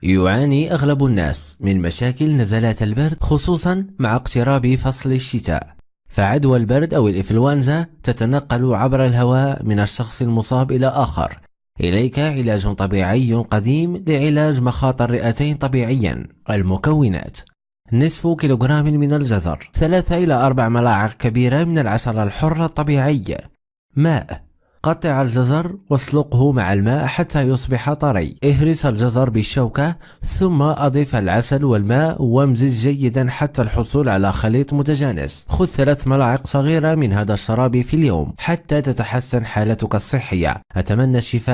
يعاني أغلب الناس من مشاكل نزلات البرد خصوصا مع اقتراب فصل الشتاء، فعدوى البرد أو الإنفلونزا تتنقل عبر الهواء من الشخص المصاب إلى آخر. إليك علاج طبيعي قديم لعلاج مخاطر الرئتين طبيعيا. المكونات: نصف كيلوغرام من الجزر، 3 إلى 4 ملاعق كبيرة من العسل الحر الطبيعي، ماء. قطع الجزر واسلقه مع الماء حتى يصبح طري. اهرس الجزر بالشوكة ثم أضف العسل والماء وامزج جيدا حتى الحصول على خليط متجانس. خذ 3 ملاعق صغيرة من هذا الشراب في اليوم حتى تتحسن حالتك الصحية. أتمنى الشفاء.